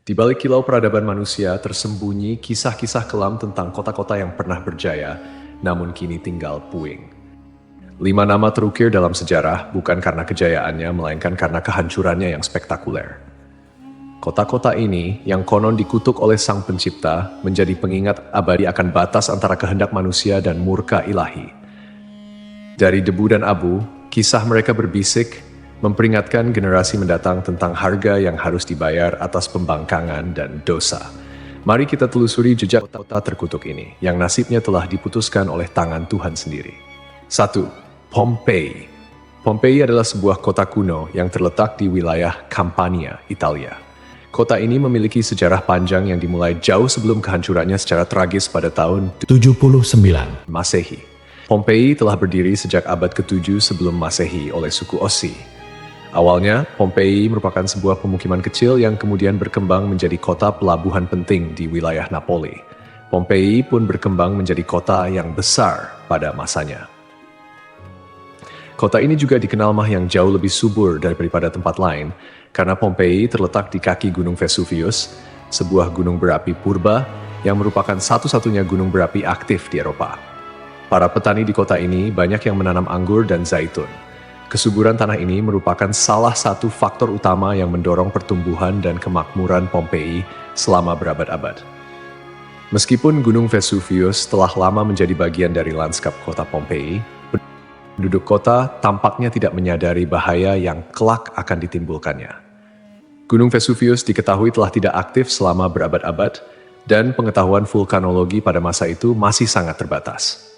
Di balik kilau peradaban manusia tersembunyi kisah-kisah kelam tentang kota-kota yang pernah berjaya, namun kini tinggal puing. 5 nama terukir dalam sejarah bukan karena kejayaannya, melainkan karena kehancurannya yang spektakuler. Kota-kota ini, yang konon dikutuk oleh Sang Pencipta, menjadi pengingat abadi akan batas antara kehendak manusia dan murka ilahi. Dari debu dan abu, kisah mereka berbisik, memperingatkan generasi mendatang tentang harga yang harus dibayar atas pembangkangan dan dosa. Mari kita telusuri jejak kota terkutuk ini, yang nasibnya telah diputuskan oleh tangan Tuhan sendiri. 1. Pompei. Pompei adalah sebuah kota kuno yang terletak di wilayah Campania, Italia. Kota ini memiliki sejarah panjang yang dimulai jauh sebelum kehancurannya secara tragis pada tahun 79 Masehi. Pompei telah berdiri sejak abad ke-7 sebelum Masehi oleh suku Ossi. Awalnya, Pompei merupakan sebuah pemukiman kecil yang kemudian berkembang menjadi kota pelabuhan penting di wilayah Napoli. Pompei pun berkembang menjadi kota yang besar pada masanya. Kota ini juga dikenal yang jauh lebih subur daripada tempat lain, karena Pompei terletak di kaki Gunung Vesuvius, sebuah gunung berapi purba yang merupakan satu-satunya gunung berapi aktif di Eropa. Para petani di kota ini banyak yang menanam anggur dan zaitun. Kesuburan tanah ini merupakan salah satu faktor utama yang mendorong pertumbuhan dan kemakmuran Pompei selama berabad-abad. Meskipun Gunung Vesuvius telah lama menjadi bagian dari lanskap kota Pompei, penduduk kota tampaknya tidak menyadari bahaya yang kelak akan ditimbulkannya. Gunung Vesuvius diketahui telah tidak aktif selama berabad-abad, dan pengetahuan vulkanologi pada masa itu masih sangat terbatas.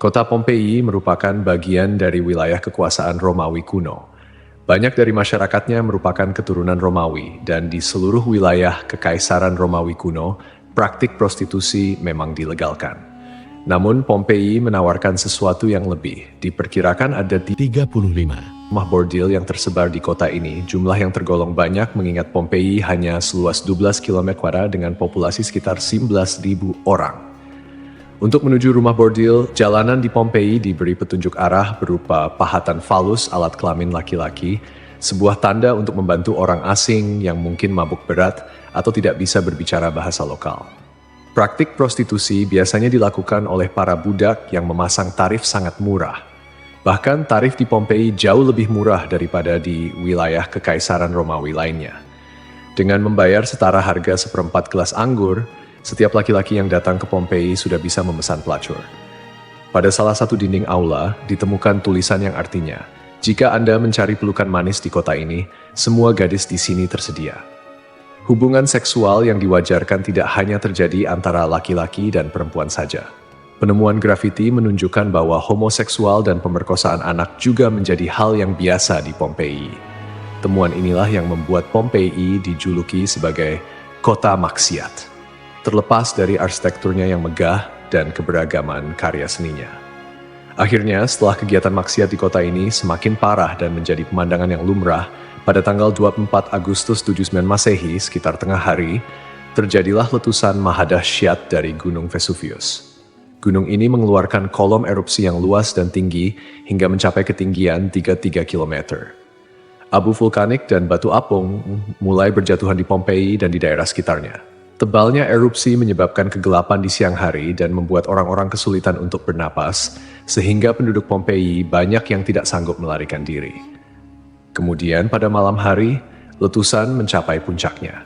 Kota Pompei merupakan bagian dari wilayah kekuasaan Romawi kuno. Banyak dari masyarakatnya merupakan keturunan Romawi, dan di seluruh wilayah Kekaisaran Romawi kuno, praktik prostitusi memang dilegalkan. Namun Pompei menawarkan sesuatu yang lebih. Diperkirakan ada 35 rumah bordil yang tersebar di kota ini, jumlah yang tergolong banyak mengingat Pompei hanya seluas 12 km² dengan populasi sekitar 11.000 orang. Untuk menuju rumah bordil, jalanan di Pompei diberi petunjuk arah berupa pahatan falus alat kelamin laki-laki, sebuah tanda untuk membantu orang asing yang mungkin mabuk berat atau tidak bisa berbicara bahasa lokal. Praktik prostitusi biasanya dilakukan oleh para budak yang memasang tarif sangat murah. Bahkan tarif di Pompei jauh lebih murah daripada di wilayah Kekaisaran Romawi lainnya. Dengan membayar setara harga seperempat gelas anggur, setiap laki-laki yang datang ke Pompei sudah bisa memesan pelacur. Pada salah satu dinding aula, ditemukan tulisan yang artinya, "Jika Anda mencari pelukan manis di kota ini, semua gadis di sini tersedia." Hubungan seksual yang diwajarkan tidak hanya terjadi antara laki-laki dan perempuan saja. Penemuan grafiti menunjukkan bahwa homoseksual dan pemerkosaan anak juga menjadi hal yang biasa di Pompei. Temuan inilah yang membuat Pompei dijuluki sebagai kota maksiat, terlepas dari arsitekturnya yang megah dan keberagaman karya seninya. Akhirnya, setelah kegiatan maksiat di kota ini semakin parah dan menjadi pemandangan yang lumrah, pada tanggal 24 Agustus 79 Masehi, sekitar tengah hari, terjadilah letusan mahadahsyat dari Gunung Vesuvius. Gunung ini mengeluarkan kolom erupsi yang luas dan tinggi hingga mencapai ketinggian 33 km. Abu vulkanik dan batu apung mulai berjatuhan di Pompei dan di daerah sekitarnya. Tebalnya erupsi menyebabkan kegelapan di siang hari dan membuat orang-orang kesulitan untuk bernapas, sehingga penduduk Pompei banyak yang tidak sanggup melarikan diri. Kemudian pada malam hari, letusan mencapai puncaknya.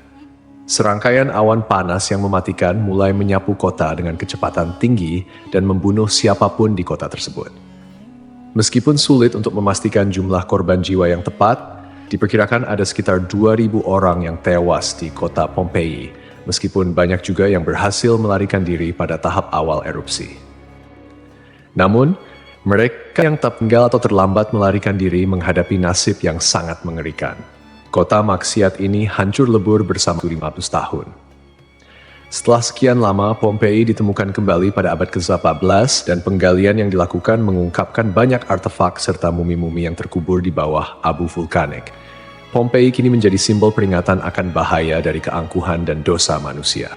Serangkaian awan panas yang mematikan mulai menyapu kota dengan kecepatan tinggi dan membunuh siapapun di kota tersebut. Meskipun sulit untuk memastikan jumlah korban jiwa yang tepat, diperkirakan ada sekitar 2.000 orang yang tewas di kota Pompei, meskipun banyak juga yang berhasil melarikan diri pada tahap awal erupsi. Namun, mereka yang tak tinggal atau terlambat melarikan diri menghadapi nasib yang sangat mengerikan. Kota maksiat ini hancur lebur bersama 500 tahun. Setelah sekian lama, Pompei ditemukan kembali pada abad ke-18 dan penggalian yang dilakukan mengungkapkan banyak artefak serta mumi-mumi yang terkubur di bawah abu vulkanik. Pompei kini menjadi simbol peringatan akan bahaya dari keangkuhan dan dosa manusia.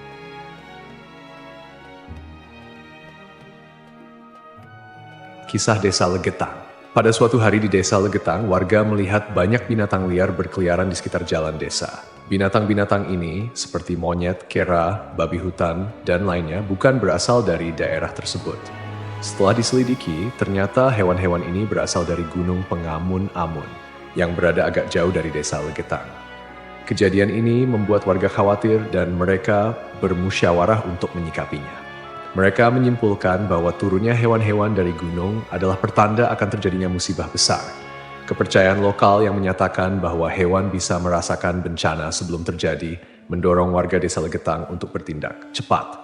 Kisah Desa Legetang. Pada suatu hari di desa Legetang, warga melihat banyak binatang liar berkeliaran di sekitar jalan desa. Binatang-binatang ini, seperti monyet, kera, babi hutan, dan lainnya, bukan berasal dari daerah tersebut. Setelah diselidiki, ternyata hewan-hewan ini berasal dari Gunung Pengamun-Amun, yang berada agak jauh dari desa Legetang. Kejadian ini membuat warga khawatir dan mereka bermusyawarah untuk menyikapinya. Mereka menyimpulkan bahwa turunnya hewan-hewan dari gunung adalah pertanda akan terjadinya musibah besar. Kepercayaan lokal yang menyatakan bahwa hewan bisa merasakan bencana sebelum terjadi mendorong warga desa Legetang untuk bertindak cepat.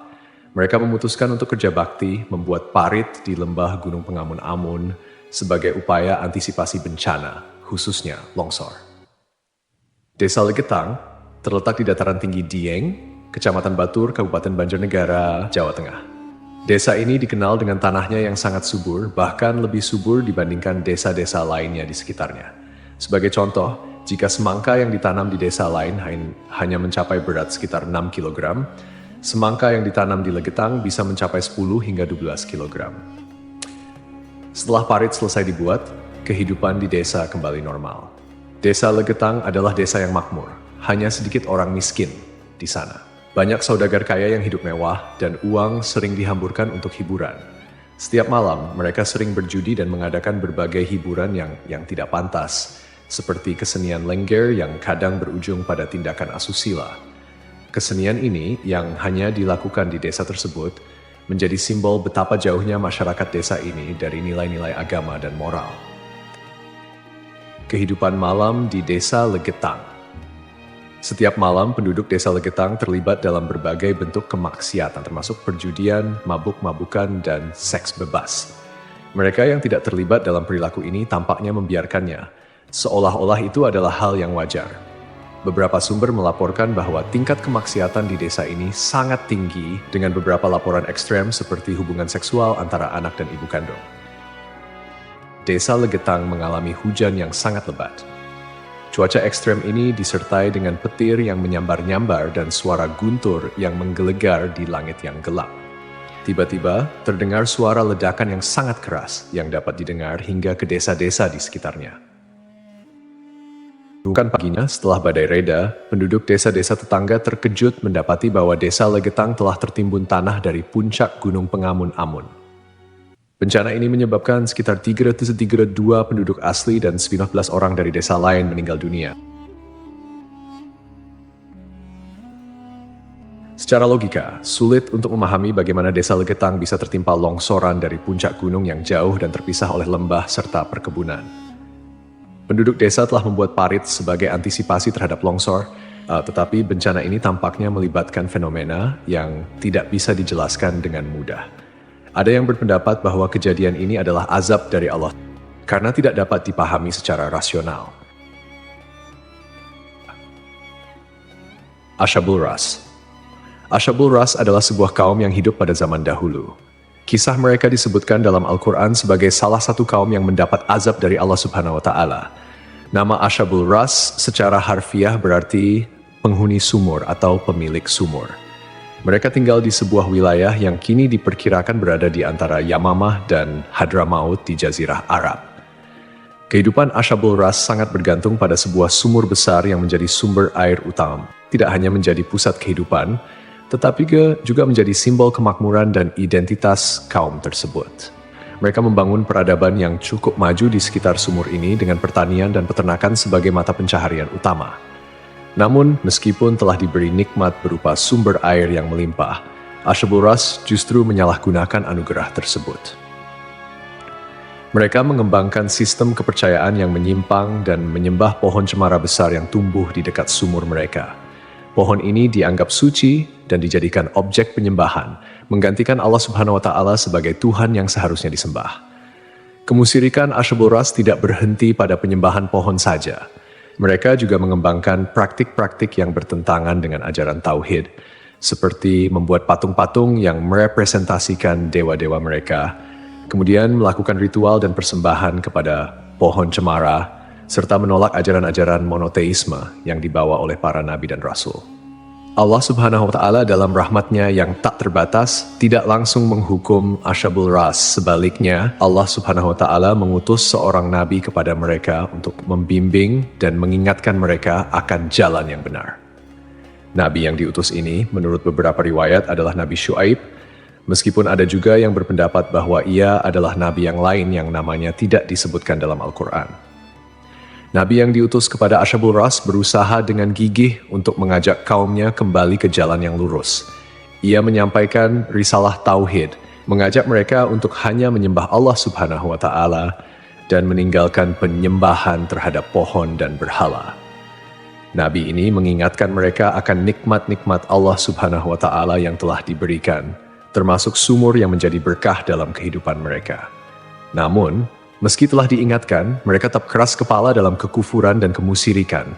Mereka memutuskan untuk kerja bakti membuat parit di lembah Gunung Pengamun-Amun sebagai upaya antisipasi bencana, khususnya longsor. Desa Legetang terletak di dataran tinggi Dieng, Kecamatan Batur, Kabupaten Banjarnegara, Jawa Tengah. Desa ini dikenal dengan tanahnya yang sangat subur, bahkan lebih subur dibandingkan desa-desa lainnya di sekitarnya. Sebagai contoh, jika semangka yang ditanam di desa lain hanya mencapai berat sekitar 6 kg, semangka yang ditanam di Legetang bisa mencapai 10 hingga 12 kg. Setelah parit selesai dibuat, kehidupan di desa kembali normal. Desa Legetang adalah desa yang makmur, hanya sedikit orang miskin di sana. Banyak saudagar kaya yang hidup mewah dan uang sering dihamburkan untuk hiburan. Setiap malam, mereka sering berjudi dan mengadakan berbagai hiburan yang tidak pantas, seperti kesenian lengger yang kadang berujung pada tindakan asusila. Kesenian ini yang hanya dilakukan di desa tersebut menjadi simbol betapa jauhnya masyarakat desa ini dari nilai-nilai agama dan moral. Kehidupan malam di desa Legetang. Setiap malam, penduduk desa Legetang terlibat dalam berbagai bentuk kemaksiatan, termasuk perjudian, mabuk-mabukan, dan seks bebas. Mereka yang tidak terlibat dalam perilaku ini tampaknya membiarkannya, seolah-olah itu adalah hal yang wajar. Beberapa sumber melaporkan bahwa tingkat kemaksiatan di desa ini sangat tinggi dengan beberapa laporan ekstrem seperti hubungan seksual antara anak dan ibu kandung. Desa Legetang mengalami hujan yang sangat lebat. Cuaca ekstrem ini disertai dengan petir yang menyambar-nyambar dan suara guntur yang menggelegar di langit yang gelap. Tiba-tiba, terdengar suara ledakan yang sangat keras yang dapat didengar hingga ke desa-desa di sekitarnya. Bukan paginya, setelah badai reda, penduduk desa-desa tetangga terkejut mendapati bahwa desa Legetang telah tertimbun tanah dari puncak Gunung Pengamun-Amun. Bencana ini menyebabkan sekitar 332 penduduk asli dan 19 orang dari desa lain meninggal dunia. Secara logika, sulit untuk memahami bagaimana desa Legetang bisa tertimpa longsoran dari puncak gunung yang jauh dan terpisah oleh lembah serta perkebunan. Penduduk desa telah membuat parit sebagai antisipasi terhadap longsor, tetapi bencana ini tampaknya melibatkan fenomena yang tidak bisa dijelaskan dengan mudah. Ada yang berpendapat bahwa kejadian ini adalah azab dari Allah karena tidak dapat dipahami secara rasional. Ashabul Ras. Ashabul Ras adalah sebuah kaum yang hidup pada zaman dahulu. Kisah mereka disebutkan dalam Al-Quran sebagai salah satu kaum yang mendapat azab dari Allah Subhanahu wa Ta'ala. Nama Ashabul Ras secara harfiah berarti penghuni sumur atau pemilik sumur. Mereka tinggal di sebuah wilayah yang kini diperkirakan berada di antara Yamamah dan Hadramaut di Jazirah Arab. Kehidupan Ashabul Ras sangat bergantung pada sebuah sumur besar yang menjadi sumber air utama. Tidak hanya menjadi pusat kehidupan, tetapi juga menjadi simbol kemakmuran dan identitas kaum tersebut. Mereka membangun peradaban yang cukup maju di sekitar sumur ini dengan pertanian dan peternakan sebagai mata pencaharian utama. Namun, meskipun telah diberi nikmat berupa sumber air yang melimpah, Ashabul Ras justru menyalahgunakan anugerah tersebut. Mereka mengembangkan sistem kepercayaan yang menyimpang dan menyembah pohon cemara besar yang tumbuh di dekat sumur mereka. Pohon ini dianggap suci dan dijadikan objek penyembahan, menggantikan Allah Subhanahu wa Ta'ala sebagai Tuhan yang seharusnya disembah. Kemusyrikan Ashabul Ras tidak berhenti pada penyembahan pohon saja. Mereka juga mengembangkan praktik-praktik yang bertentangan dengan ajaran Tauhid, seperti membuat patung-patung yang merepresentasikan dewa-dewa mereka, kemudian melakukan ritual dan persembahan kepada pohon cemara, serta menolak ajaran-ajaran monoteisme yang dibawa oleh para nabi dan rasul. Allah Subhanahu wa Ta'ala dalam rahmatnya yang tak terbatas tidak langsung menghukum Ashabul Ras. Sebaliknya, Allah Subhanahu wa Ta'ala mengutus seorang nabi kepada mereka untuk membimbing dan mengingatkan mereka akan jalan yang benar. Nabi yang diutus ini, menurut beberapa riwayat, adalah Nabi Syuaib, meskipun ada juga yang berpendapat bahwa ia adalah nabi yang lain yang namanya tidak disebutkan dalam Al-Quran. Nabi yang diutus kepada Ashabul Ras berusaha dengan gigih untuk mengajak kaumnya kembali ke jalan yang lurus. Ia menyampaikan risalah tauhid, mengajak mereka untuk hanya menyembah Allah Subhanahu wa Ta'ala dan meninggalkan penyembahan terhadap pohon dan berhala. Nabi ini mengingatkan mereka akan nikmat-nikmat Allah Subhanahu wa Ta'ala yang telah diberikan, termasuk sumur yang menjadi berkah dalam kehidupan mereka. Namun, meski telah diingatkan, mereka tetap keras kepala dalam kekufuran dan kemusyrikan,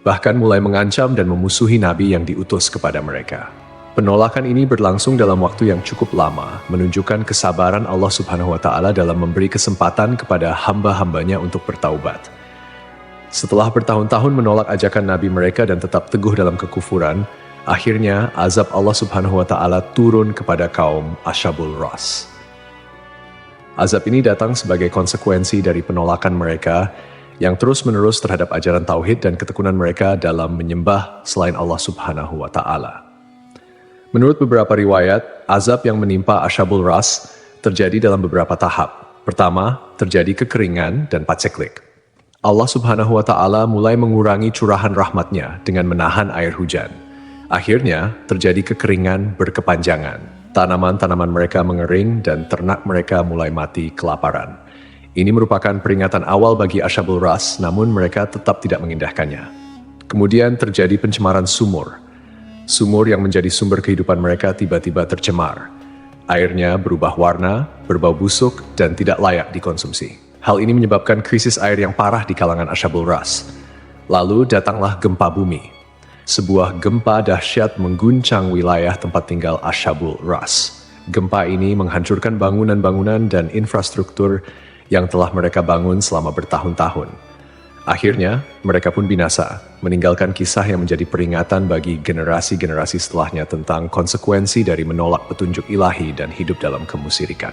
bahkan mulai mengancam dan memusuhi Nabi yang diutus kepada mereka. Penolakan ini berlangsung dalam waktu yang cukup lama, menunjukkan kesabaran Allah Subhanahu wa Ta'ala dalam memberi kesempatan kepada hamba-hambanya untuk bertaubat. Setelah bertahun-tahun menolak ajakan Nabi mereka dan tetap teguh dalam kekufuran, akhirnya azab Allah Subhanahu wa Ta'ala turun kepada kaum Ashabul Ras. Azab ini datang sebagai konsekuensi dari penolakan mereka yang terus-menerus terhadap ajaran tauhid dan ketekunan mereka dalam menyembah selain Allah Subhanahu wa Ta'ala. Menurut beberapa riwayat, azab yang menimpa Ashabul Ras terjadi dalam beberapa tahap. Pertama, terjadi kekeringan dan paceklik. Allah Subhanahu wa Ta'ala mulai mengurangi curahan rahmatnya dengan menahan air hujan. Akhirnya, terjadi kekeringan berkepanjangan. Tanaman-tanaman mereka mengering dan ternak mereka mulai mati kelaparan. Ini merupakan peringatan awal bagi Ashabul Ras, namun mereka tetap tidak mengindahkannya. Kemudian terjadi pencemaran sumur. Sumur yang menjadi sumber kehidupan mereka tiba-tiba tercemar. Airnya berubah warna, berbau busuk, dan tidak layak dikonsumsi. Hal ini menyebabkan krisis air yang parah di kalangan Ashabul Ras. Lalu datanglah gempa bumi. Sebuah gempa dahsyat mengguncang wilayah tempat tinggal Ashabul Ras. Gempa ini menghancurkan bangunan-bangunan dan infrastruktur yang telah mereka bangun selama bertahun-tahun. Akhirnya, mereka pun binasa, meninggalkan kisah yang menjadi peringatan bagi generasi-generasi setelahnya tentang konsekuensi dari menolak petunjuk ilahi dan hidup dalam kemusyrikan.